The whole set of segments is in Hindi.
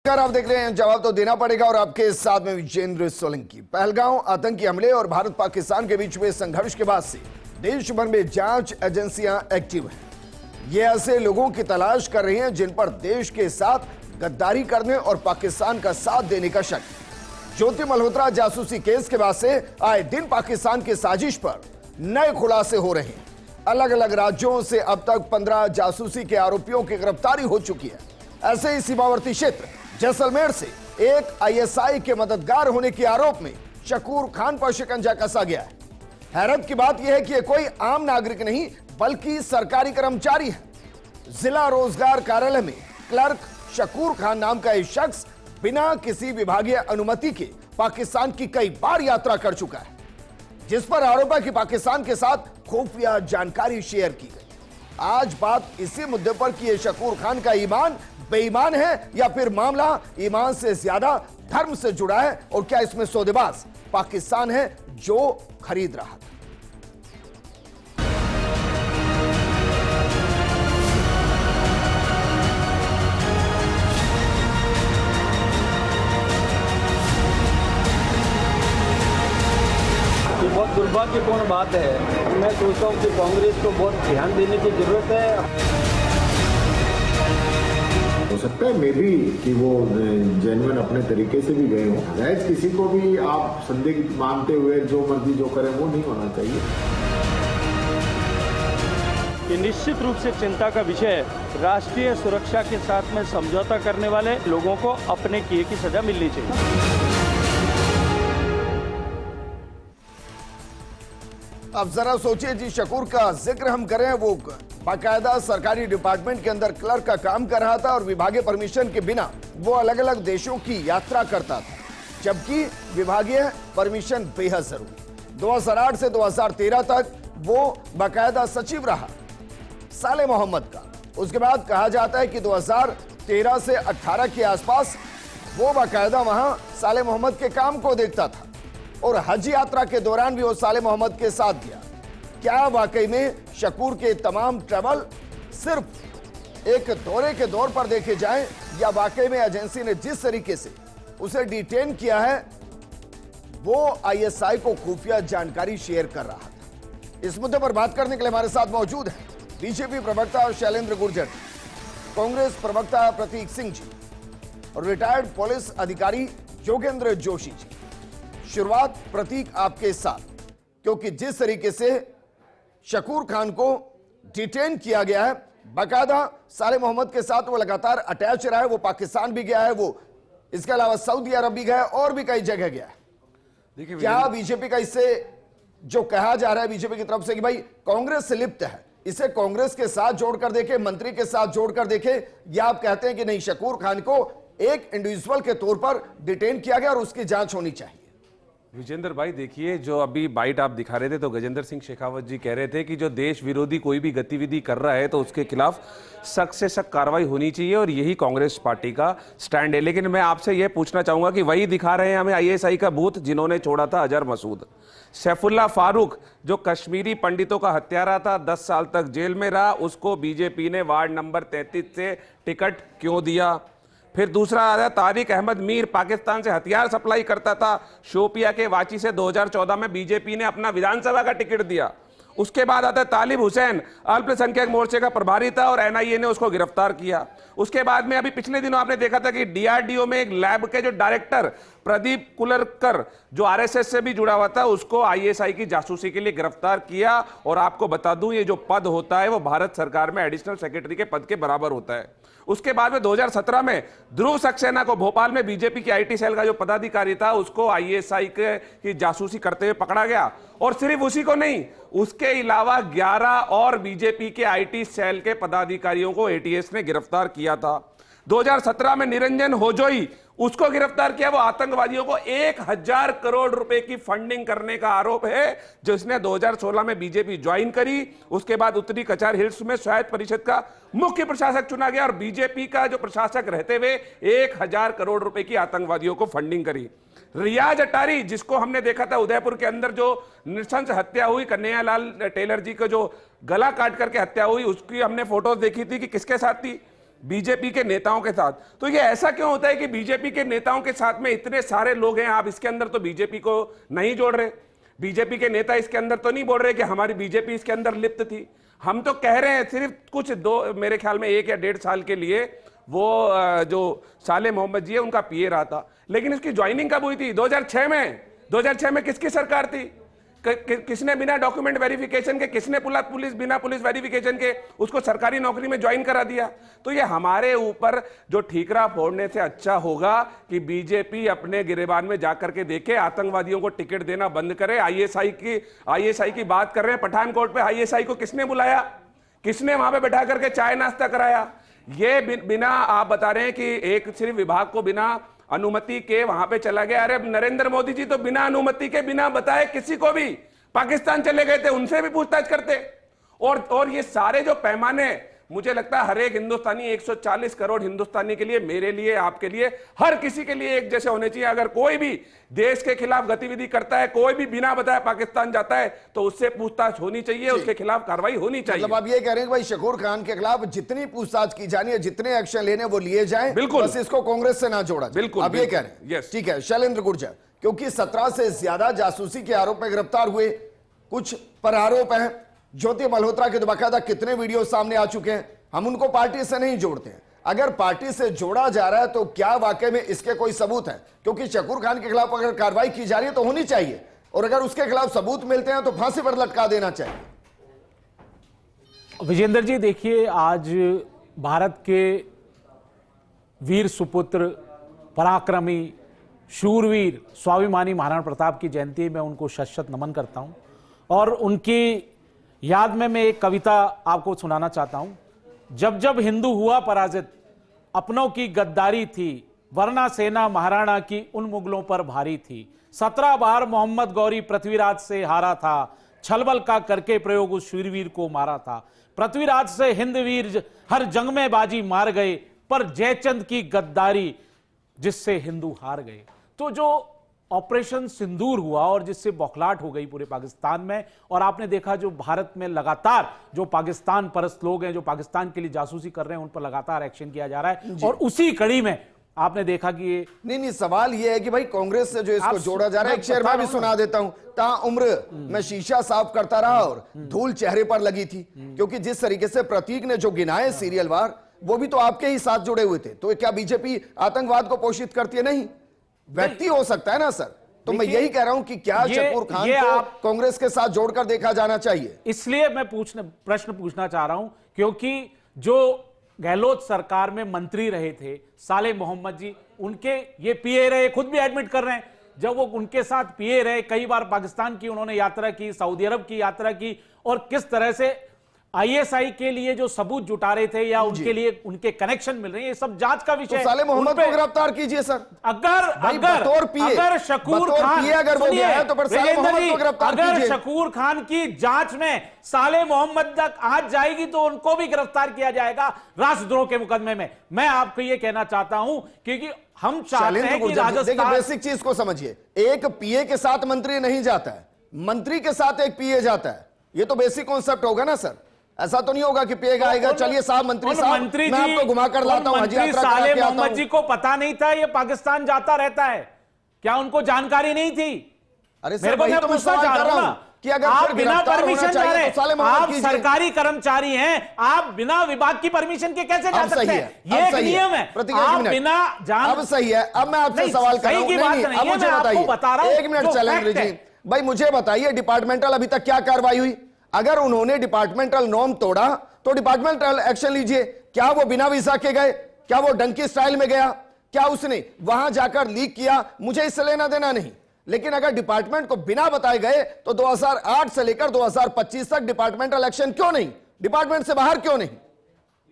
आप देख रहे हैं जवाब तो देना पड़ेगा और आपके साथ में विजेंद्र सोलंकी। पहलगांव आतंकी हमले और भारत पाकिस्तान के बीच हुए संघर्ष के बाद से देश भर में जांच एजेंसियां एक्टिव हैं। ये ऐसे लोगों की तलाश कर रही हैं जिन पर देश के साथ गद्दारी करने और पाकिस्तान का साथ देने का शक है। ज्योति मल्होत्रा जासूसी केस के बाद से आए दिन पाकिस्तान की साजिश पर नए खुलासे हो रहे हैं। अलग अलग राज्यों से अब तक 15 जासूसी के आरोपियों की गिरफ्तारी हो चुकी है। ऐसे ही सीमावर्ती क्षेत्र जैसलमेर से एक आईएसआई के मददगार होने के आरोप में शकूर खान पर शिकंजा कसा गया है। हैरत की बात यह है कि यह कोई आम नागरिक नहीं बल्कि सरकारी कर्मचारी है। जिला रोजगार कार्यालय में क्लर्क शकूर खान नाम का एक शख्स बिना किसी विभागीय अनुमति के पाकिस्तान की कई बार यात्रा कर चुका है, जिस पर आरोप है कि पाकिस्तान के साथ खुफिया जानकारी शेयर की गई। आज बात इसी मुद्दे पर कि यह शकूर खान का ईमान बेईमान है या फिर मामला ईमान से ज्यादा धर्म से जुड़ा है, और क्या इसमें सौदेबाज पाकिस्तान है जो खरीद रहा था। ये बहुत दुर्भाग्यपूर्ण बात है। मैं सोचता हूँ कि कांग्रेस को बहुत ध्यान देने की जरूरत है। हो सकता है मे भी कि वो जेन्युइन अपने तरीके से भी गए हों। जायज किसी को भी आप संदिग्ध मानते हुए जो मर्जी जो करें वो नहीं होना चाहिए। ये निश्चित रूप से चिंता का विषय है। राष्ट्रीय सुरक्षा के साथ में समझौता करने वाले लोगों को अपने किए की सजा मिलनी चाहिए। अब जरा सोचिए जी, शकूर का जिक्र हम करें, वो बाकायदा सरकारी डिपार्टमेंट के अंदर क्लर्क का काम कर रहा था और विभागीय परमिशन के बिना वो अलग अलग देशों की यात्रा करता था, जबकि विभागीय परमिशन बेहद जरूरी। 2008 से 2013 तक वो बाकायदा सचिव रहा साले मोहम्मद का। उसके बाद कहा जाता है कि 2013 से 18 के आसपास वो बाकायदा वहां साले मोहम्मद के काम को देखता था और हज यात्रा के दौरान भी वो साले मोहम्मद के साथ गया। क्या वाकई में शकूर के तमाम ट्रैवल सिर्फ एक दौरे के दौर पर देखे जाएं, या वाकई में एजेंसी ने जिस तरीके से उसे डिटेन किया है वो आईएसआई को खुफिया जानकारी शेयर कर रहा था? इस मुद्दे पर बात करने के लिए हमारे साथ मौजूद हैं बीजेपी प्रवक्ता शैलेंद्र गुर्जर, कांग्रेस प्रवक्ता प्रतीक सिंह जी और रिटायर्ड पुलिस अधिकारी योगेंद्र जोशी जी। शुरुआत प्रतीक आपके साथ, क्योंकि जिस तरीके से शकूर खान को डिटेन किया गया है, बाकायदा साले मोहम्मद के साथ वो लगातार अटैच रहा है, वो पाकिस्तान भी गया है, वो इसके अलावा सऊदी अरब भी गया है और भी कई जगह गया है। देखिए, क्या बीजेपी का इससे जो कहा जा रहा है बीजेपी की तरफ से कि भाई कांग्रेस से लिप्त है, इसे कांग्रेस के साथ जोड़कर देखे, मंत्री के साथ जोड़कर देखे, या आप कहते हैं कि नहीं, शकूर खान को एक इंडिविजुअल के तौर पर डिटेन किया गया और उसकी जांच होनी चाहिए? विजेंद्र भाई, देखिए, जो अभी बाइट आप दिखा रहे थे तो गजेंद्र सिंह शेखावत जी कह रहे थे कि जो देश विरोधी कोई भी गतिविधि कर रहा है तो उसके खिलाफ सख्त से सख्त कार्रवाई होनी चाहिए, और यही कांग्रेस पार्टी का स्टैंड है। लेकिन मैं आपसे यह पूछना चाहूंगा कि वही दिखा रहे हैं हमें आईएसआई का भूत जिन्होंने छोड़ा था अजहर मसूद। सैफुल्ला फारूक जो कश्मीरी पंडितों का हत्यारा था, 10 साल तक जेल में रहा, उसको बीजेपी ने वार्ड नंबर 33 से टिकट क्यों दिया? फिर दूसरा आया तारिक अहमद मीर, पाकिस्तान से हथियार सप्लाई करता था, शोपिया के वाची से 2014 में बीजेपी ने अपना विधानसभा का टिकट दिया। उसके बाद आता है तालिब हुसैन, अल्पसंख्यक मोर्चे का प्रभारी था और एनआईए ने उसको गिरफ्तार किया। उसके बाद में अभी पिछले दिनों आपने देखा था कि डीआरडीओ में एक लैब के जो डायरेक्टर प्रदीप कुलरकर जो आरएसएस से भी जुड़ा हुआ था, उसको आईएसआई की जासूसी के लिए गिरफ्तार किया। और आपको बता दूं, ये जो पद होता है वो भारत सरकार में एडिशनल सेक्रेटरी के पद के बराबर होता है। उसके बाद में 2017 में ध्रुव सक्सेना को भोपाल में बीजेपी की आईटी सेल का जो पदाधिकारी था उसको आईएसआई की जासूसी करते हुए पकड़ा गया। और सिर्फ उसी को नहीं, उसके अलावा 11 और बीजेपी के आईटी सेल के पदाधिकारियों को एटीएस ने गिरफ्तार किया था। 2017 में निरंजन होजोई, उसको गिरफ्तार किया। वो आतंकवादियों को 1000 करोड़ रुपए की फंडिंग करने का आरोप है, जिसने 2016 में बीजेपी ज्वाइन करी। उसके बाद उत्तरी कचार हिल्स में स्वायत्त परिषद का मुख्य प्रशासक चुना गया और बीजेपी का जो प्रशासक रहते हुए 1000 करोड़ रुपए की आतंकवादियों को फंडिंग करी। रियाज अटारी, जिसको हमने देखा था उदयपुर के अंदर जो नृशंस हत्या हुई, कन्हैयालाल टेलर जी को जो गला काट करके हत्या हुई, उसकी हमने फोटोज देखी थी कि किसके साथ थी, बीजेपी के नेताओं के साथ। तो ये ऐसा क्यों होता है कि बीजेपी के नेताओं के साथ में इतने सारे लोग हैं, आप इसके अंदर तो बीजेपी को नहीं जोड़ रहे, बीजेपी के नेता इसके अंदर तो नहीं बोल रहे कि हमारी बीजेपी इसके अंदर लिप्त थी। हम तो कह रहे हैं सिर्फ कुछ मेरे ख्याल में 1 या 1.5 साल के लिए वो जो साले मोहम्मद जी है उनका पीए रहा था, लेकिन इसकी ज्वाइनिंग कब हुई थी? 2006 में। 2006 में किसकी सरकार थी? किसने बिना डॉक्यूमेंट वेरिफिकेशन के, किसने पुलिस बिना पुलिस वेरिफिकेशन के उसको सरकारी नौकरी में ज्वाइन करा दिया? तो ये हमारे ऊपर जो ठीकरा फोड़ने से अच्छा होगा कि बीजेपी अपने गिरेबान में जाकर के देखे, आतंकवादियों को टिकट देना बंद करे। आईएसआई की बात कर रहे हैं, पठानकोट पे आईएसआई को किसने बुलाया, किसने वहां पे बैठा करके चाय नाश्ता कराया? ये बिना, आप बता रहे हैं कि एक सिर्फ विभाग को बिना अनुमति के वहां पे चला गया। अरे नरेंद्र मोदी जी तो बिना अनुमति के, बिना बताए किसी को भी पाकिस्तान चले गए थे, उनसे भी पूछताछ करते। और ये सारे जो पैमाने, मुझे लगता है हर एक हिंदुस्तानी, 140 करोड़ हिंदुस्तानी के लिए, मेरे लिए, आपके लिए, हर किसी के लिए एक जैसे होने चाहिए। अगर कोई भी देश के खिलाफ गतिविधि करता है, कोई भी बिना बताए पाकिस्तान जाता है, तो उससे पूछताछ होनी चाहिए, उसके खिलाफ कार्रवाई होनी चाहिए। मतलब आप ये कह रहे हैं कि भाई शकूर खान के खिलाफ जितनी पूछताछ की जानी है, जितने एक्शन लेने वो लिए जाएं, बिल्कुल, बस इसको कांग्रेस से ना जोड़ा जाए। बिल्कुल, आप ये कह रहे हैं। ठीक है, शैलेंद्र गुर्जर, क्योंकि 17 से ज्यादा जासूसी के आरोप में गिरफ्तार हुए, कुछ पर आरोप हैं, ज्योति मल्होत्रा के तो बाकायदा कितने वीडियो सामने आ चुके हैं, हम उनको पार्टी से नहीं जोड़ते हैं। अगर पार्टी से जोड़ा जा रहा है तो क्या वाकई में इसके कोई सबूत है? क्योंकि शकूर खान के खिलाफ अगर कार्रवाई की जा रही है तो होनी चाहिए, और अगर उसके खिलाफ सबूत मिलते हैं तो फांसी पर लटका देना चाहिए। विजेंद्र जी देखिए, आज भारत के वीर सुपुत्र, पराक्रमी, शूरवीर, स्वाभिमानी महाराणा प्रताप की जयंती में उनको शत-शत नमन करता हूं, और उनकी याद में मैं एक कविता आपको सुनाना चाहता हूं। जब जब हिंदू हुआ पराजित, अपनों की गद्दारी थी, वरना सेना महाराणा की उन मुगलों पर भारी थी। 17 बार मोहम्मद गौरी पृथ्वीराज से हारा था, छलबल का करके प्रयोग उस शूरवीर को मारा था। पृथ्वीराज से हिंदवीर हर जंग में बाजी मार गए, पर जयचंद की गद्दारी जिससे हिंदू हार गए। तो जो ऑपरेशन सिंदूर हुआ और जिससे बौखलाहट हो गई पूरे पाकिस्तान में, और आपने देखा जो भारत में लगातार जो पाकिस्तान परस्त लोग हैं, जो पाकिस्तान के लिए जासूसी कर रहे हैं, उन पर लगातार एक्शन किया जा रहा है। और उसी कड़ी में आपने देखा कि ये नहीं, सवाल ये है कि भाई कांग्रेस से जो इसको जोड़ा जा रहा है, एक शेर मैं भी सुना देता हूं। ताउम्र मैं शीशा साफ करता रहा और धूल चेहरे पर लगी थी, क्योंकि जिस तरीके से प्रतीक ने जो गिनाए सीरियलवार, वो भी तो आपके ही साथ जुड़े हुए थे। तो क्या बीजेपी आतंकवाद को पोषित करती है? नहीं, व्यक्ति हो सकता है ना सर। तो मैं यही कह रहा हूं कि क्या शकूर खान को कांग्रेस के साथ जोड़कर देखा जाना चाहिए? इसलिए मैं प्रश्न पूछना चाह रहा हूं, क्योंकि जो गहलोत सरकार में मंत्री रहे थे साले मोहम्मद जी, उनके ये पीए रहे, खुद भी एडमिट कर रहे हैं। जब वो उनके साथ पीए रहे, कई बार पाकिस्तान की उन्होंने यात्रा की, सऊदी अरब की यात्रा की, और किस तरह से आईएसआई के लिए जो सबूत जुटा रहे थे या उनके लिए उनके कनेक्शन मिल रहे हैं, ये सब जांच का विषय है। तो साले मोहम्मद को गिरफ्तार कीजिए सर। अगर शकूर खान, अगर वो गया है तो फिर साले मोहम्मद को गिरफ्तार कीजिए। अगर शकूर खान की जांच में साले मोहम्मद तक आज जाएगी तो उनको भी गिरफ्तार किया जाएगा राष्ट्रद्रोह के मुकदमे में। मैं आपको ये कहना चाहता हूं, क्योंकि हम चाहते हैं कि राजस्थान, बेसिक चीज को समझिए, एक पीए के साथ मंत्री नहीं जाता है, मंत्री के साथ एक पीए जाता है। ये तो बेसिक कॉन्सेप्ट होगा ना सर। ऐसा तो नहीं होगा कि पेगा आएगा, चलिए साहब मंत्री साहब मैं आपको घुमा कर लाता हूं, हज यात्रा साले मोहम्मद जी को पता नहीं था ये पाकिस्तान जाता रहता है? क्या उनको जानकारी नहीं थी? अरे सर, वही तो मैं सवाल कर रहा हूं कि अगर आप बिना परमिशन जा रहे, आप सरकारी कर्मचारी हैं, आप बिना विभाग की परमिशन के कैसे जा सकते हैं? ये एक नियम है। आप बिना जान, अब सही है। अब मैं आपसे सवाल कर रहा हूं, अब मुझे बताइए, एक मिनट शैलेंद्र जी, भाई मुझे बताइए, डिपार्टमेंटल अभी तक क्या कार्रवाई हुई? अगर उन्होंने डिपार्टमेंटल नॉर्म तोड़ा तो डिपार्टमेंटल एक्शन लीजिए। क्या वो बिना वीजा के गए? क्या वो डंकी स्टाइल में गया? क्या उसने वहां जाकर लीक किया? मुझे इससे लेना देना नहीं, लेकिन अगर डिपार्टमेंट को बिना बताए गए तो 2008 से लेकर 2025 तक डिपार्टमेंटल एक्शन क्यों नहीं? डिपार्टमेंट से बाहर क्यों नहीं?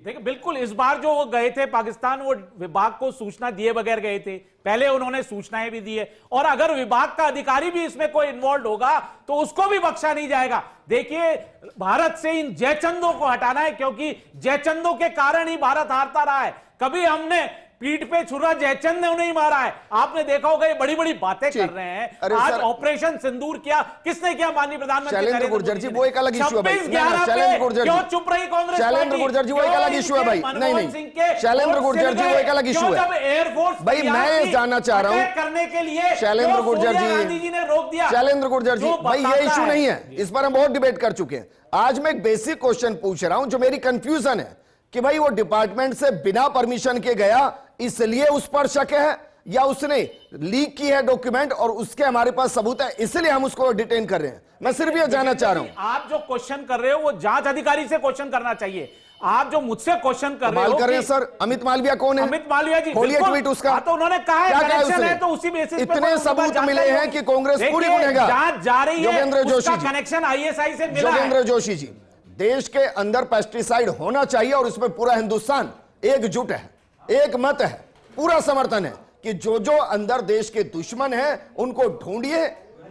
देखिए, बिल्कुल इस बार जो वो गए थे पाकिस्तान, वो विभाग को सूचना दिए बगैर गए थे। पहले उन्होंने सूचनाएं भी दी है, और अगर विभाग का अधिकारी भी इसमें कोई इन्वॉल्व होगा तो उसको भी बख्शा नहीं जाएगा। देखिए, भारत से इन जयचंदों को हटाना है, क्योंकि जयचंदों के कारण ही भारत हारता रहा है। कभी हमने पीठ पे छुरा जयचंद ने उन्हें मारा है। आपने देखा होगा ये बड़ी बड़ी बातें कर रहे हैं। अरे आज सर, ऑपरेशन सिंदूर किया, किसने किया? माननीय प्रधानमंत्री शैलेंद्र गुर्जर जी, वो एक अलग इशू है भाई। 26/11 शैलेंद्र गुर्जर जी, क्यों चुप रही कांग्रेस? शैलेंद्र गुर्जर जी, वो एक अलग इशू है भाई। नहीं, शैलेंद्र गुर्जर जी, वो एक अलग इशू है एयरफोर्स भाई। मैं जानना चाह रहा हूं करने के लिए शैलेंद्र गुर्जर गांधी जी ने रोक दिया। शैलेंद्र गुर्जर जी, जो भाई ये बताता इशू है। नहीं है, इस पर हम बहुत डिबेट कर चुके हैं। आज मैं एक बेसिक क्वेश्चन पूछ रहा हूं, जो मेरी कंफ्यूजन है कि भाई वो डिपार्टमेंट से बिना परमिशन के गया, इसलिए उस पर शक है, या उसने लीक की है डॉक्यूमेंट और उसके हमारे पास सबूत है, इसलिए हम उसको डिटेन कर रहे हैं। मैं सिर्फ ये जानना चाह रहा हूं। आप जो क्वेश्चन कर रहे हो वो जांच अधिकारी से क्वेश्चन करना चाहिए। आप जो मुझसे क्वेश्चन कर रहे हो कर रहे हैं सर। अमित मालविया कौन है? अमित मालविया जी, खोलिए बिल्कुल। ट्वीट उसका। हाँ, तो उन्होंने कहा है क्या कहा कनेक्शन उसने? है, तो उसी बेसिस पे इतने सबूत मिले हैं कि कांग्रेस पूरी गुनहगार। जांच जा रही है, जोगेंद्र जोशी उसका जी, कनेक्शन आईएसआई से मिला है। जोगेंद्र जोशी जी, देश के अंदर पेस्टिसाइड होना चाहिए और इसमें पूरा हिंदुस्तान एकजुट है, एक मत है, पूरा समर्थन है कि जो जो अंदर देश के दुश्मन हैं उनको ढूंढिए,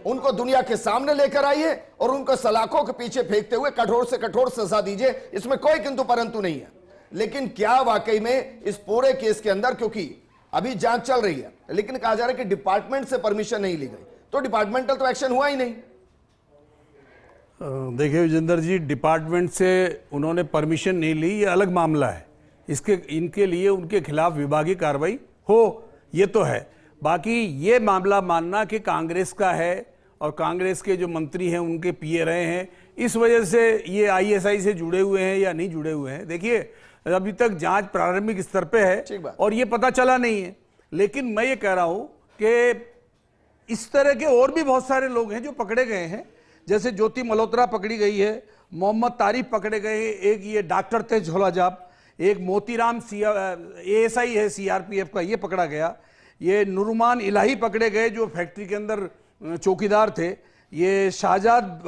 उनको दुनिया के सामने लेकर आइए और उनको सलाखों के पीछे फेंकते हुए कठोर से कठोर सजा दीजिए। इसमें कोई किंतु परंतु नहीं है। लेकिन क्या वाकई में इस पूरे केस के अंदर, क्योंकि अभी जांच चल रही है, लेकिन कहा जा रहा है कि डिपार्टमेंट से परमिशन नहीं ली गई, तो डिपार्टमेंटल तो एक्शन हुआ ही नहीं। देखिए विजेंद्र जी, डिपार्टमेंट से उन्होंने परमिशन नहीं ली, ये अलग मामला है। इनके लिए उनके खिलाफ विभागीय कार्रवाई हो, ये तो है। बाकी ये मामला मानना कि कांग्रेस का है और कांग्रेस के जो मंत्री हैं उनके पीए रहे हैं, इस वजह से ये आईएसआई से जुड़े हुए हैं या नहीं जुड़े हुए हैं, देखिए अभी तक जांच प्रारंभिक स्तर पे है और ये पता चला नहीं है। लेकिन मैं ये कह रहा हूं कि इस तरह के और भी बहुत सारे लोग हैं जो पकड़े गए हैं, जैसे ज्योति मल्होत्रा पकड़ी गई है, मोहम्मद तारिफ पकड़े गए हैं, एक ये डॉक्टर थे झोलाजाब, एक मोतीराम एएसआई है सीआरपीएफ का, ये पकड़ा गया, ये नुरमान इलाही पकड़े गए जो फैक्ट्री के अंदर चौकीदार थे, ये शाहजाद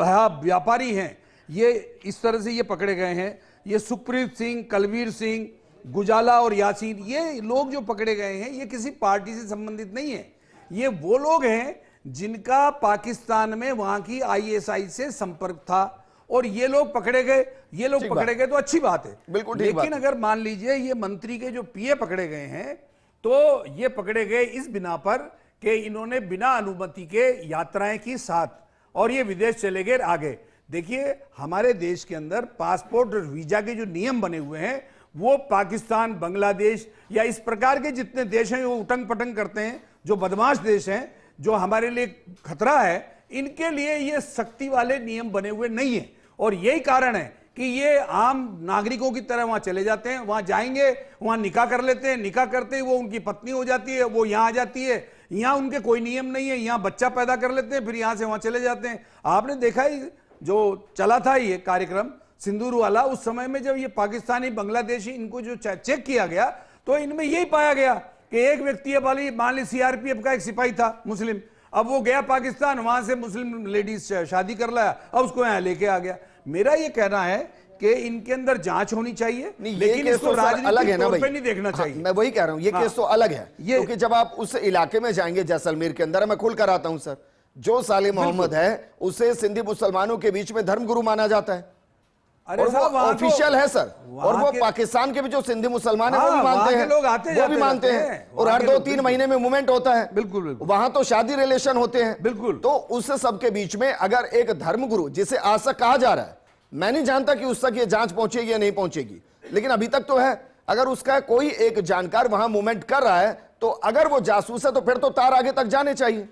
व्यापारी हैं, ये इस तरह से ये पकड़े गए हैं, ये सुखप्रीत सिंह, कलवीर सिंह, गुजाला और यासीन, ये लोग जो पकड़े गए हैं ये किसी पार्टी से संबंधित नहीं है। ये वो लोग हैं जिनका पाकिस्तान में वहां की आईएसआई से संपर्क था और ये लोग पकड़े गए। ये लोग पकड़े गए तो अच्छी बात है, बिल्कुल। लेकिन अगर मान लीजिए ये मंत्री के जो पीए पकड़े गए हैं तो ये पकड़े गए इस बिना पर कि इन्होंने बिना अनुमति के यात्राएं की साथ और ये विदेश चले गए आगे। देखिए हमारे देश के अंदर पासपोर्ट और वीजा के जो नियम बने हुए हैं वो पाकिस्तान, बांग्लादेश या इस प्रकार के जितने देश हैं वो उटंग पटंग करते हैं, जो बदमाश देश हैं, जो हमारे लिए खतरा है, इनके लिए ये सख्ती वाले नियम बने हुए नहीं है। और यही कारण है कि ये आम नागरिकों की तरह वहां चले जाते हैं, वहां जाएंगे, वहां निकाह कर लेते हैं, निकाह करते ही वो उनकी पत्नी हो जाती है, वो यहां आ जाती है, यहां उनके कोई नियम नहीं है, यहां बच्चा पैदा कर लेते हैं, फिर यहां से वहां चले जाते हैं। आपने देखा ही जो चला था ये कार्यक्रम सिंदूर वाला, उस समय में जब ये पाकिस्तानी, बांग्लादेशी इनको जो चेक किया गया तो इनमें यही पाया गया कि एक व्यक्ति है, मान ली सीआरपीएफ का एक सिपाही था मुस्लिम, अब वो गया पाकिस्तान, वहां से मुस्लिम लेडीज शादी कर लाया, अब उसको यहां लेके आ गया। मेरा ये कहना है कि इनके अंदर जांच होनी चाहिए, लेकिन इसको राजनीतिक तौर पे नहीं देखना चाहिए। मैं वही कह रहा हूं, ये केस तो अलग है, क्योंकि जब आप उस इलाके में जाएंगे जैसलमेर के अंदर, मैं खुल कर आता हूं सर, जो साले मोहम्मद है उसे सिंधी मुसलमानों के बीच में धर्मगुरु माना जाता है, अरे और वो ऑफिशियल है सर, और वो पाकिस्तान के भी जो सिंधी मुसलमान है वो भी मानते हैं, लोग आते वो भी मानते हैं, और हर 2-3 महीने में मूवमेंट होता है, बिल्कुल, वहां तो शादी रिलेशन होते हैं, बिल्कुल। तो उस सबके बीच में अगर एक धर्मगुरु जिसे आज तक कहा जा रहा है, मैं नहीं जानता कि उस तक ये जांच पहुंचेगी या नहीं पहुंचेगी, लेकिन अभी तक तो है, अगर उसका कोई एक जानकार वहां मूवमेंट कर रहा है तो अगर वो जासूस है तो फिर तो तार आगे तक जाने चाहिए।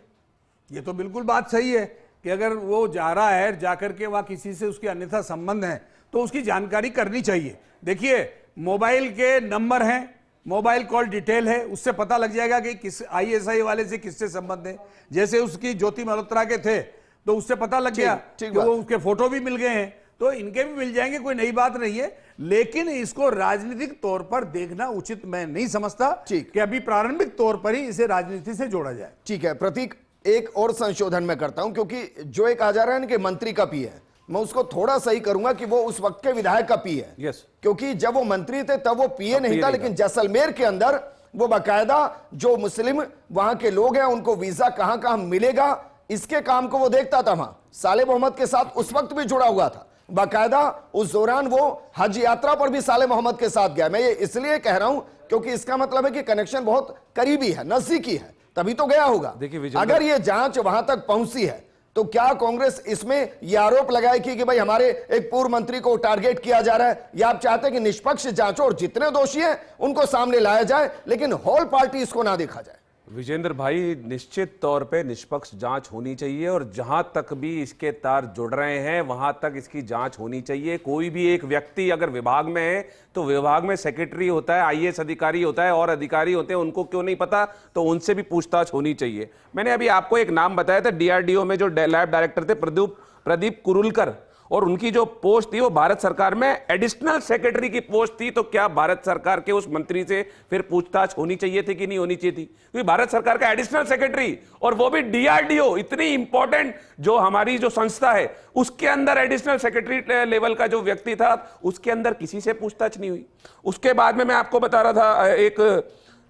ये तो बिल्कुल बात सही है कि अगर वो जा रहा है, जाकर के वहां किसी से उसके अन्यथा संबंध है तो उसकी जानकारी करनी चाहिए। देखिए मोबाइल के नंबर हैं, मोबाइल कॉल डिटेल है, उससे पता लग जाएगा कि किस आईएसआई वाले से किससे संबंध है। जैसे उसकी ज्योति मल्होत्रा के थे तो उससे पता लग गया कि वो उसके फोटो भी मिल गए हैं, तो इनके भी मिल जाएंगे, कोई नई बात नहीं है। लेकिन इसको राजनीतिक तौर पर देखना उचित मैं नहीं समझता कि अभी प्रारंभिक तौर पर ही इसे राजनीति से जोड़ा जाए। ठीक है प्रतीक, एक और संशोधन मैं करता हूं, क्योंकि जो एक आ जा रहा है कि मंत्री का पी है, मैं उसको थोड़ा सही करूंगा कि वो उस वक्त के विधायक का पी है। Yes. क्योंकि जब वो मंत्री थे तब वो पीए नहीं था, लेकिन जैसलमेर के अंदर वो बाकायदा जो मुस्लिम वहां के लोग हैं उनको वीजा कहां कहां मिलेगा, इसके काम को वो देखता था। वहां साले मोहम्मद के साथ उस वक्त भी जुड़ा हुआ था, बाकायदा उस दौरान वो हज यात्रा पर भी साले मोहम्मद के साथ गया। मैं ये इसलिए कह रहा हूं क्योंकि इसका मतलब है कि कनेक्शन बहुत करीबी है, नजदीकी है, तभी तो गया होगा। देखिए विजेंद्र, अगर ये जांच वहां तक पहुंची है तो क्या कांग्रेस इसमें यह आरोप लगाएगी कि भाई हमारे एक पूर्व मंत्री को टारगेट किया जा रहा है, या आप चाहते हैं कि निष्पक्ष जांच हो और जितने दोषी हैं उनको सामने लाया जाए, लेकिन होल पार्टी इसको ना देखा जाए? विजेंद्र भाई, निश्चित तौर पे निष्पक्ष जांच होनी चाहिए और जहां तक भी इसके तार जुड़ रहे हैं वहां तक इसकी जांच होनी चाहिए। कोई भी एक व्यक्ति अगर विभाग में है तो विभाग में सेक्रेटरी होता है, आईएएस अधिकारी होता है और अधिकारी होते हैं, उनको क्यों नहीं पता? तो उनसे भी पूछताछ होनी चाहिए। मैंने अभी आपको एक नाम बताया था, डीआरडीओ में जो लैब डायरेक्टर थे प्रदीप कुरुलकर, और उनकी जो पोस्ट थी वो भारत सरकार में एडिशनल सेक्रेटरी की पोस्ट थी। तो क्या भारत सरकार के उस मंत्री से फिर पूछताछ होनी चाहिए थी कि नहीं होनी चाहिए थी? क्योंकि भारत सरकार का एडिशनल सेक्रेटरी, और वो भी डीआरडीओ, इतनी इंपॉर्टेंट जो हमारी जो संस्था है उसके अंदर एडिशनल सेक्रेटरी लेवल का जो व्यक्ति था, उसके अंदर किसी से पूछताछ नहीं हुई। उसके बाद में मैं आपको बता रहा था, एक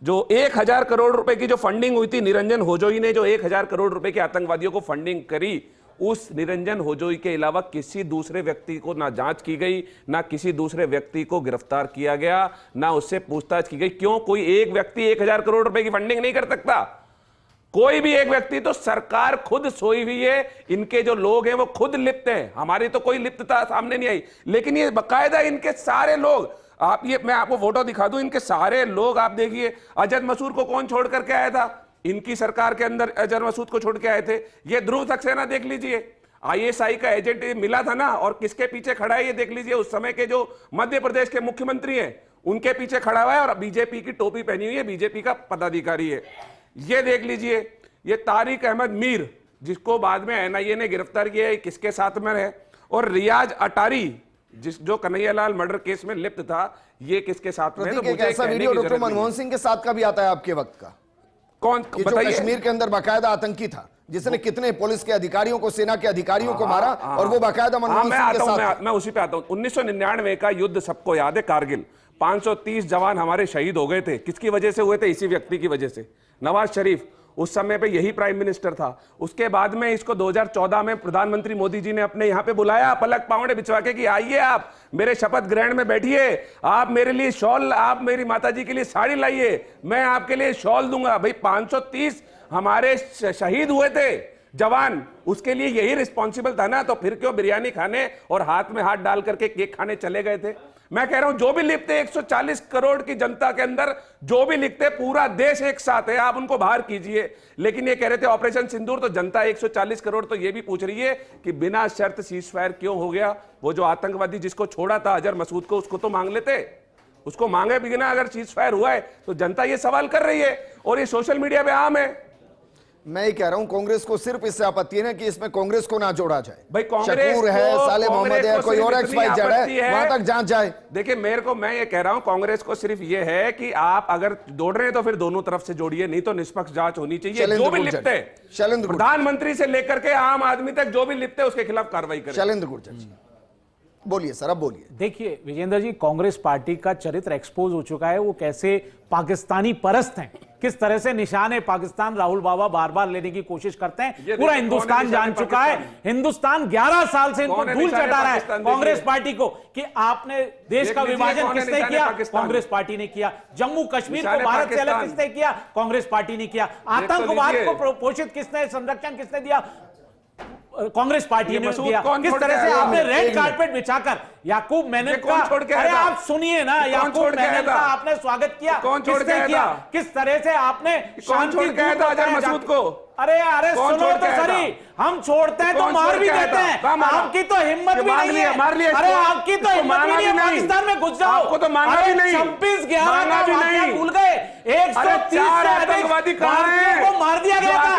जो 1000 करोड़ रुपए की जो फंडिंग हुई थी, निरंजन होजोई ने जो 1000 करोड़ रुपए के आतंकवादियों को फंडिंग करी, उस निरंजन होजोई के अलावा किसी दूसरे व्यक्ति को ना जांच की गई, ना किसी दूसरे व्यक्ति को गिरफ्तार किया गया, ना उससे पूछताछ की गई। क्यों? कोई एक व्यक्ति 1000 करोड़ रुपए की फंडिंग नहीं कर सकता? कोई भी एक व्यक्ति? तो सरकार खुद सोई हुई है, इनके जो लोग हैं वो खुद लिप्त हैं, हमारी तो कोई लिप्तता सामने नहीं आई। लेकिन ये बाकायदा इनके सारे लोग, आप ये मैं आपको फोटो दिखा दूं, इनके सारे लोग आप देखिए। अजय मसूद को कौन छोड़ करके आया था? इनकी सरकार के अंदर अजय मसूद को छोड़ के आए थे। ये ध्रुव सक्सेना देख लीजिए, आईएसआई का एजेंट मिला था ना, और किसके पीछे खड़ा है ये देख लीजिए। उस समय के जो मध्य प्रदेश के मुख्यमंत्री हैं उनके पीछे खड़ा हुआ है, और बीजेपी की टोपी पहनी हुई है, बीजेपी का पदाधिकारी है। ये देख लीजिए, ये तारिक अहमद मीर, जिसको बाद में एनआईए ने गिरफ्तार किया, किसके साथ में है, और रियाज अटारी, जो कन्हैयालाल मर्डर केस में लिप्त था, ये किसके साथ में? तो मुझे ऐसा वीडियो डॉक्टर मनमोहन सिंह के साथ का भी आता है आपके वक्त का, कौन बताइए? कश्मीर के अंदर बाकायदा आतंकी था, जिसने कितने पुलिस के अधिकारियों को, सेना के अधिकारियों को मारा, और वो बाकायदा मनमोहन सिंह के साथ। मैं उसी पे आता हूं। 1999 का युद्ध सबको याद है, कारगिल। 530 जवान हमारे शहीद हो गए थे। किसकी वजह से हुए थे? इसी व्यक्ति की वजह से, नवाज शरीफ। उस समय पे यही प्राइम मिनिस्टर था। उसके बाद में इसको 2014 में प्रधानमंत्री मोदी जी ने अपने यहां पे बुलाया, पलक पावड़े बिछवा के कि आइए आप मेरे शपथ ग्रहण में बैठिए, आप मेरे लिए शॉल, आप मेरी माताजी के लिए साड़ी लाइए, मैं आपके लिए शॉल दूंगा। भाई 530 हमारे शहीद हुए थे जवान, उसके लिए यही रिस्पॉन्सिबल था ना? तो फिर क्यों बिरयानी खाने और हाथ में हाथ डाल करके केक खाने चले गए थे? मैं कह रहा हूं, जो भी लिखते 140 करोड़ की जनता के अंदर जो भी लिखते, पूरा देश एक साथ है, आप उनको बाहर कीजिए। लेकिन ये कह रहे थे ऑपरेशन सिंदूर, तो जनता 140 करोड़ तो ये भी पूछ रही है कि बिना शर्त सीज फायर क्यों हो गया? वो जो आतंकवादी जिसको छोड़ा था अजहर मसूद को, उसको तो मांग लेते, उसको मांगे बिना अगर सीज फायर हुआ है। तो जनता ये सवाल कर रही है, और ये सोशल मीडिया पे आम है। मैं ये कह रहा हूं, कांग्रेस को सिर्फ इससे आपत्ति है ना कि इसमें कांग्रेस को ना जोड़ा जाए। भाई कांग्रेस शकूर है, साले मोहम्मद है, कोई और XYZ है, वहां तक जांच जाए। देखिए मैं ये कह रहा हूं, कांग्रेस को सिर्फ ये है कि आप अगर जोड़ रहे हैं तो फिर दोनों तरफ से जोड़िए, नहीं तो निष्पक्ष जांच होनी चाहिए। जो भी लिप्त है, प्रधानमंत्री से लेकर के आम आदमी तक जो भी लिप्त है, उसके खिलाफ कार्रवाई करें। शैलेंद्र गुर्जर जी बोलिए सर, अब बोलिए। देखिए विजेंद्र जी, कांग्रेस पार्टी का चरित्र एक्सपोज हो चुका है। वो कैसे पाकिस्तानी परस्त हैं, किस तरह से निशाने पाकिस्तान राहुल बाबा बार बार लेने की कोशिश करते हैं, पूरा हिंदुस्तान जान चुका है। हिंदुस्तान 11 साल से इनको धूल चटा रहा है कांग्रेस पार्टी को, कि आपने देश का विभाजन किसने किया? कांग्रेस पार्टी ने किया। जम्मू कश्मीर को भारत से अलग किसने किया? कांग्रेस पार्टी ने किया। आतंकवाद को पोषित किसने, संरक्षण किसने दिया? कांग्रेस पार्टी ने दिया। किस तरह से आपने रेड कारपेट बिछाकर याकूब मेनन का, अरे आप सुनिए ना, याकूब मेनन का आपने स्वागत किया, किसने किया? किस तरह से आपने शांति मसूद को, अरे सुनो तो सही, हम छोड़ते हैं तो मार भी देते हैं, आपकी तो हिम्मत भी नहीं है। अरे आपकी तो हिम्मत भी नहीं है, पाकिस्तान में घुस जाओ। 26/11 का वाकया भूल गए। 130 से आतंकवादी को मार दिया गया था।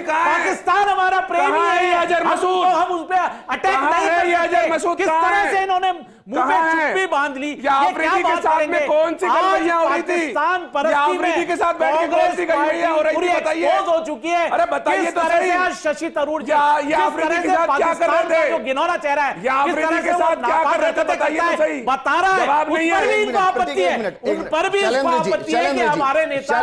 पाकिस्तान हमारा प्रेमी है, हम उस पर अटैक नहीं मसूद। किस तरह से इन्होंने मुंह पे चुप्पी बांध ली? अफरीदी के साथ में कौन सी गड़बड़ियां हो रही थी? अफरीदी के साथ बैठ के कौन सी गड़बड़ियां हो रही थी? बताइए, हो चुकी है। अरे बताइए तो सही। शशि थरूर जी अफरीदी के साथ क्या कर रहे थे? जो गिनौना चेहरा है, अफरीदी के साथ क्या कर रहे थे? बताइए तो सही। बता रहा है, जवाब नहीं है। इनको आपत्ति है, उन पर भी आपत्ति है कि हमारे नेता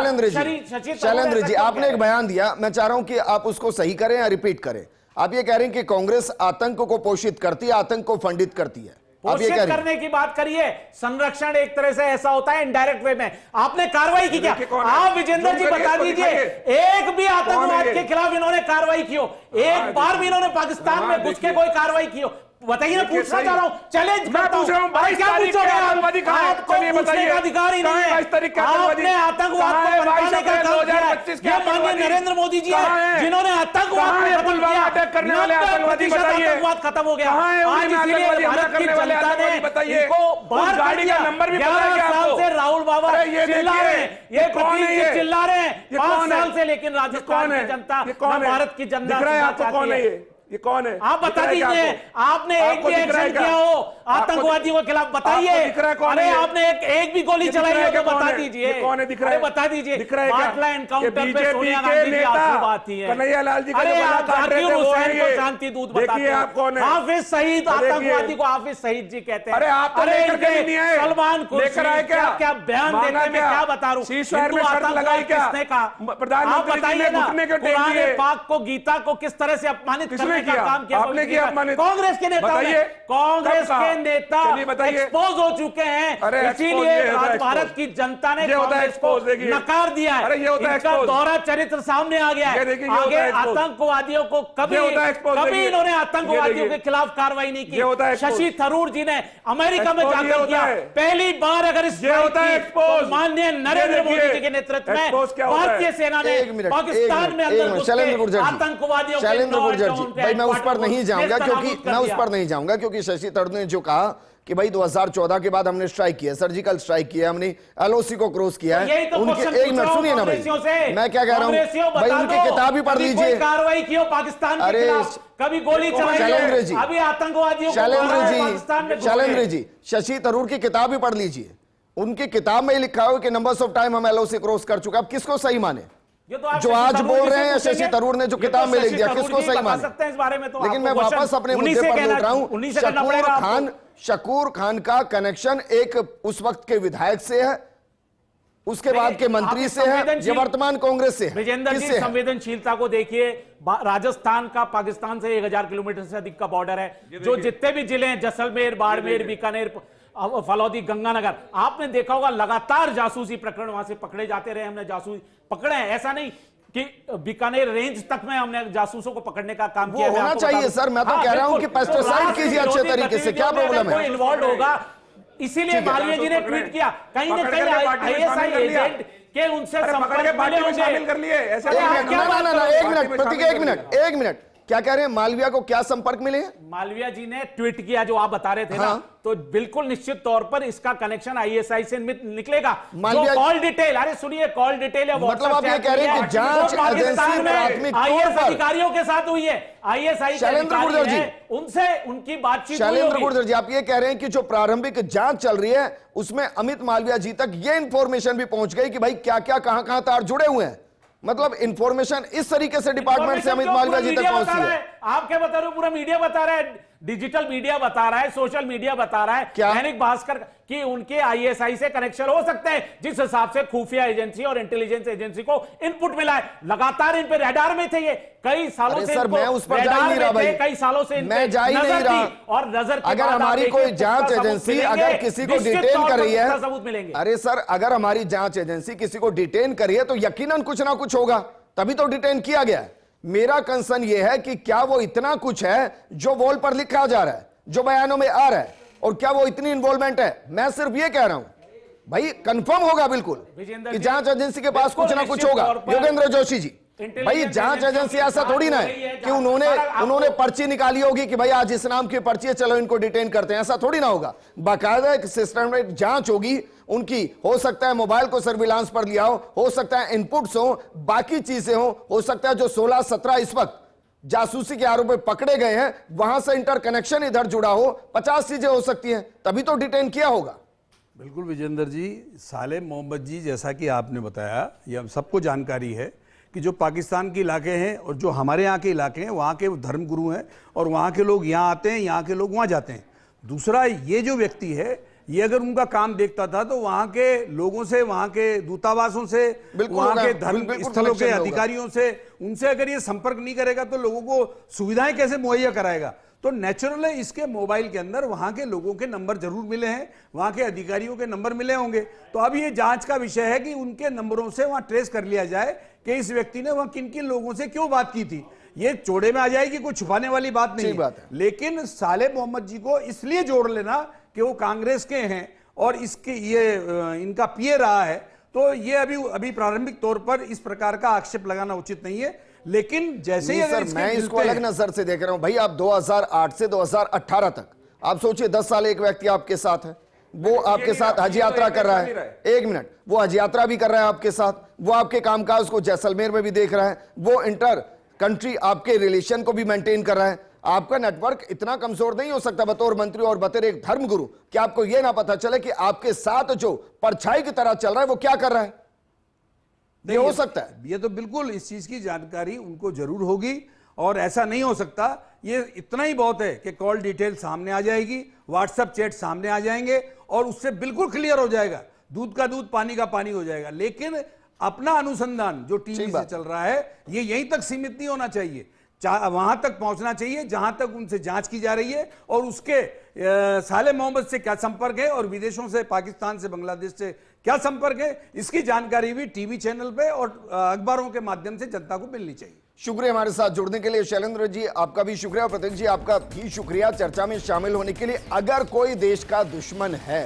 शैलेंद्र जी, आपने एक बयान दिया, मैं चाह रहा हूं कि आप उसको सही करें या रिपीट करें। आप ये कह रहे हैं कि कांग्रेस आतंक को पोषित करती है, आतंक को फंडित करती है। पोषित कह रही करने की बात करिए। संरक्षण एक तरह से ऐसा होता है इनडायरेक्ट वे में। आपने कार्रवाई की क्या? आप विजेंद्र जी बता दीजिए, एक भी आतंकवाद के खिलाफ इन्होंने कार्रवाई की हो? एक बार भी इन्होंने पाकिस्तान में घुस के कोई कार्रवाई की हो? बताइए ना, पूछना चाह रहा हूं, चैलेंज करता हूं। क्या पूछोगे? आपको पूछने का अधिकार ही नहीं है। आपने आतंकवाद को बढ़ाने का काम किया है। ये माननीय नरेंद्र मोदी जी हैं जिन्होंने आतंकवाद को खत्म किया। 90% आतंकवाद खत्म हो गया। आज इसीलिए भारत की जनता ने इनको बाहर कर दिया। 11 साल से राहुल बाबा चिल्ला रहे हैं, ये प्रतीक जी चिल्ला रहे हैं 5 साल से, लेकिन राजस्थान की जनता, भारत की जनता चाहती है। ये कौन है? आप बता दीजिए, आपने एक भी एक्शन किया हो आतंकवादियों के खिलाफ? बताइए। अरे आपने एक भी गोली चलाई हो तो बता दीजिए। कौन है? दिख रहा है? बता दीजिए। बाटला एनकाउंटर पे सोनिया गांधी की आखिरी बात थी। कन्हैयालाल जी का अरे आप जाकिर हुसैन को शांति दूत बताते हैं। आप कौन है? हाफिज सईद, आतंकवादी को हाफिज सईद जी कहते हैं। अरे आप तो लेकर के नहीं आए। सलमान लेकर आए क्या? क्या बयान देते हैं, मैं क्या बता रहा हूं? हिंदू आतंकवाद किसने कहा? आप बताइए ना, कुरान पाक को, गीता को किस तरह से अपमानित करने का काम किया? आपने किया अपमानित? कांग्रेस के नेता, कांग्रेस के नेता एक्सपोज हो चुके हैं, इसीलिए भारत की जनता ने कांग्रेस को नकार दिया है। इनका दोहरा चरित्र सामने आ गया है। आगे आतंकवादियों को कभी इन्होंने आतंकवादियों के खिलाफ कार्रवाई नहीं की। शशि थरूर जी ने अमेरिका में जाकर किया पहली बार। अगर इस माननीय नरेंद्र मोदी जी के नेतृत्व में भारतीय सेना ने पाकिस्तान में अंदर आतंकवादियों भाई मैं उस पर नहीं जाऊंगा, क्योंकि शशि थरूर ने जो कहा कि भाई 2014 के बाद हमने स्ट्राइक किया, सर्जिकल स्ट्राइक किया, हमने एलओसी को क्रॉस किया है। उनके एक मिनट सुनिए ना भाई, मैं क्या कह रहा हूं भाई, उनकी किताब ही पढ़ लीजिए। कार्रवाई की हो पाकिस्तान के खिलाफ, कभी गोली चलाई है, अभी आतंकवादियों को शैलेंद्र जी, शशि थरूर की किताब ही पढ़ लीजिए। उनकी किताब में लिखा हो कि नंबर्स ऑफ टाइम हम एलओसी क्रॉस कर चुके। अब किसको सही माने? जो आज बोल रहे हैं शशि थरूर ने जो किताब में लिख दिया, किसको सही माने सकते हैं इस बारे में? तो लेकिन मैं वापस अपने मुद्दे पर लौट रहा हूं। शकूर खान का कनेक्शन एक उस वक्त के विधायक से है, उसके बाद के मंत्री से है, ये वर्तमान कांग्रेस से है। विजेंद्र जी, संवेदनशीलता को देखिए। राजस्थान का पाकिस्तान से 1000 किलोमीटर से अधिक का बॉर्डर है। जो जितने भी जिले हैं, जैसलमेर, बाड़मेर, बीकानेर, फलौदी, गंगानगर, आपने देखा होगा लगातार जासूसी प्रकरण वहां से पकड़े जाते रहे। हमने जासूस पकड़े हैं, ऐसा नहीं कि बीकानेर रेंज तक में हमने जासूसों को पकड़ने का काम किया। होना चाहिए सर, मैं तो कह रहा हूं कि पेस्टिसाइड कीजिए अच्छे तरीके से, क्या प्रॉब्लम है? इन्वॉल्व होगा, इसीलिए मालवीय जी ने ट्वीट किया। कहीं ना कहीं आईएसआई एजेंट के उनसे संपर्क शामिल कर लिए। एक मिनट, क्या कह रहे हैं? मालविया को क्या संपर्क मिले? मालविया जी ने ट्वीट किया जो आप बता रहे थे ना, तो बिल्कुल निश्चित तौर पर इसका कनेक्शन आईएसआई से निकलेगा। जो कॉल डिटेल, अरे सुनिए, कॉल डिटेल है, मतलब आप ये कह रहे हैं कि जांच एजेंसी प्राथमिक आईएएस अधिकारियों के साथ हुई है, आईएसआई शैलेंद्र गुर्जर जी, उनसे उनकी बातचीत। शैलेंद्र गुर्जर जी, आप ये कह रहे हैं कि जो प्रारंभिक जांच चल रही है उसमें अमित मालविया जी तक ये इंफॉर्मेशन भी पहुंच गई कि भाई क्या क्या कहां तार जुड़े हुए हैं। मतलब इंफॉर्मेशन इस तरीके से डिपार्टमेंट से अमित मालविया जी तक पहुंची है। आप क्या बता रहे हो? पूरा मीडिया बता रहा है, डिजिटल मीडिया बता रहा है, सोशल मीडिया बता रहा है, दैनिक भास्कर कि उनके आईएसआई से कनेक्शन हो सकते हैं, जिस हिसाब से खुफिया एजेंसी और इंटेलिजेंस एजेंसी को इनपुट मिला है। लगातार इन पे रडार में थे, ये कई सालों से। सर मैं उस पर जा ही नहीं रहा भाई, कई सालों से मैं जा ही नहीं रहा। और नजर अगर हमारी कोई जांच एजेंसी अगर किसी को डिटेन कर रही है, सबूत मिलेंगे। अरे सर, अगर हमारी जांच एजेंसी किसी को डिटेन करी है तो यकीनन कुछ ना कुछ होगा, तभी तो डिटेन किया गया है। मेरा कंसर्न यह है कि क्या वो इतना कुछ है जो वॉल पर लिखा जा रहा है, जो बयानों में आ रहा है, और क्या वो इतनी इन्वॉल्वमेंट है? मैं सिर्फ ये कह रहा हूं भाई, कंफर्म होगा बिल्कुल कि जांच एजेंसी के पास कुछ ना कुछ होगा। योगेंद्र जोशी जी, भाई जांच एजेंसी ऐसा थोड़ी ना है कि उन्होंने पर्ची निकाली होगी कि भाई आज इस नाम की पर्ची है, चलो इनको डिटेन करते हैं, ऐसा थोड़ी ना होगा। बाकायदा एक सिस्टमेटिक जांच होगी उनकी। हो सकता है मोबाइल को सर्विलांस पर लिया हो सकता है इनपुट्स हो, बाकी चीजें हो सकता है जो 16-17 इस वक्त जासूसी के आरोप में पकड़े गए हैं वहां से इंटरकनेक्शन इधर जुड़ा हो, 50 चीजें हो सकती हैं, तभी तो डिटेन किया होगा। बिल्कुल विजेंद्र जी, साले मोहम्मद जी, जैसा कि आपने बताया, ये हम सबको जानकारी है कि जो पाकिस्तान के इलाके हैं और जो हमारे यहाँ के इलाके हैं, वहाँ के धर्मगुरु हैं और वहाँ के लोग यहाँ आते हैं, यहाँ के लोग वहाँ जाते हैं। दूसरा, ये जो व्यक्ति है ये अगर उनका काम देखता था तो वहां के लोगों से, वहां के दूतावासों से, बिल्कुल वहां होगा, के धर्म बिल्कुल स्थलों के connection होगा। अधिकारियों से, उनसे अगर ये संपर्क नहीं करेगा तो लोगों को सुविधाएं कैसे मुहैया कराएगा? तो नेचुरल है इसके मोबाइल के अंदर वहां के लोगों के नंबर जरूर मिले हैं, वहां के अधिकारियों के नंबर मिले होंगे। तो अब ये जांच का विषय है कि उनके नंबरों से वहां ट्रेस कर लिया जाए कि इस व्यक्ति ने वहां किन किन लोगों से क्यों बात की थी। ये चौड़े में आ जाएगी, कोई छुपाने वाली बात नहीं बात है। लेकिन साले मोहम्मद जी को इसलिए जोड़ लेना कि वो कांग्रेस के हैं और इसके ये इनका पीए रहा है, तो ये अभी प्रारंभिक तौर पर इस प्रकार का आक्षेप लगाना उचित नहीं है। लेकिन जैसे ही अगर सर, मैं इसको अलग नजर से देख रहा हूं भाई। आप 2008 से 2018 तक आप सोचिए 10 साल एक व्यक्ति आपके साथ है, वो आपके साथ हज यात्रा कर रहा है। एक मिनट, वो हज यात्रा भी कर रहा है आपके साथ, वो आपके कामकाज को जैसलमेर में भी देख रहा है, वो इंटर कंट्री आपके रिलेशन को भी मेंटेन कर रहा है। आपका नेटवर्क इतना कमजोर नहीं हो सकता बतौर मंत्री और बतौर एक धर्मगुरु कि आपको यह ना पता चले कि आपके साथ जो परछाई की तरह चल रहा है वो क्या कर रहा है। ये हो सकता है। ये तो बिल्कुल इस चीज की जानकारी उनको जरूर होगी और ऐसा नहीं हो सकता। ये इतना ही बहुत है कि कॉल डिटेल सामने आ जाएगी, व्हाट्सएप चैट सामने आ जाएंगे और उससे बिल्कुल क्लियर हो जाएगा, दूध का दूध पानी का पानी हो जाएगा। लेकिन अपना अनुसंधान जो टीवी से चल रहा है ये यहीं तक सीमित नहीं होना चाहिए, वहां तक पहुंचना चाहिए जहां तक उनसे जांच की जा रही है और उसके साले मोहम्मद से क्या संपर्क है और विदेशों से, पाकिस्तान से, बांग्लादेश से क्या संपर्क है, इसकी जानकारी भी टीवी चैनल पे और अखबारों के माध्यम से जनता को मिलनी चाहिए। शुक्रिया हमारे साथ जुड़ने के लिए शैलेंद्र जी, आपका भी शुक्रिया। प्रतीक जी, आपका भी शुक्रिया चर्चा में शामिल होने के लिए। अगर कोई देश का दुश्मन है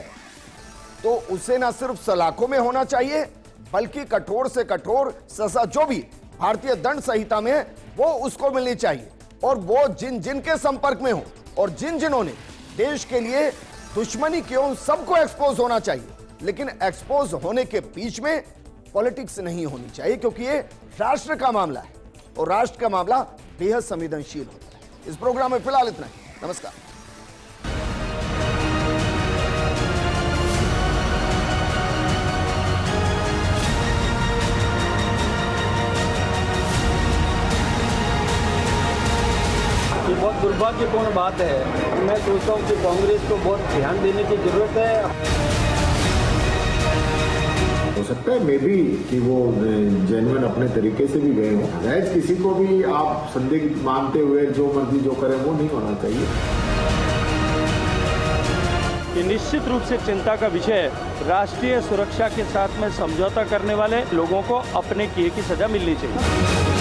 तो उसे ना सिर्फ सलाखों में होना चाहिए बल्कि कठोर से कठोर सजा जो भी भारतीय दंड संहिता में है वो उसको मिलनी चाहिए। और वो जिन जिन के संपर्क में हो और जिन जिन्होंने देश के लिए दुश्मनी की हो, सबको एक्सपोज होना चाहिए। लेकिन एक्सपोज होने के बीच में पॉलिटिक्स नहीं होनी चाहिए, क्योंकि ये राष्ट्र का मामला है और राष्ट्र का मामला बेहद संवेदनशील होता है। इस प्रोग्राम में फिलहाल इतना ही। नमस्कार। ये बहुत दुर्भाग्यपूर्ण बात है। मैं सोचता हूँ कि कांग्रेस को बहुत ध्यान देने की जरूरत है। हो सकता है मे भी कि वो जेन्युइन अपने तरीके से भी गए हों। जायज किसी को भी आप संदिग्ध मानते हुए जो मर्जी जो करें वो नहीं होना चाहिए। ये निश्चित रूप से चिंता का विषय है। राष्ट्रीय सुरक्षा के साथ में समझौता करने वाले लोगों को अपने किए की सजा मिलनी चाहिए।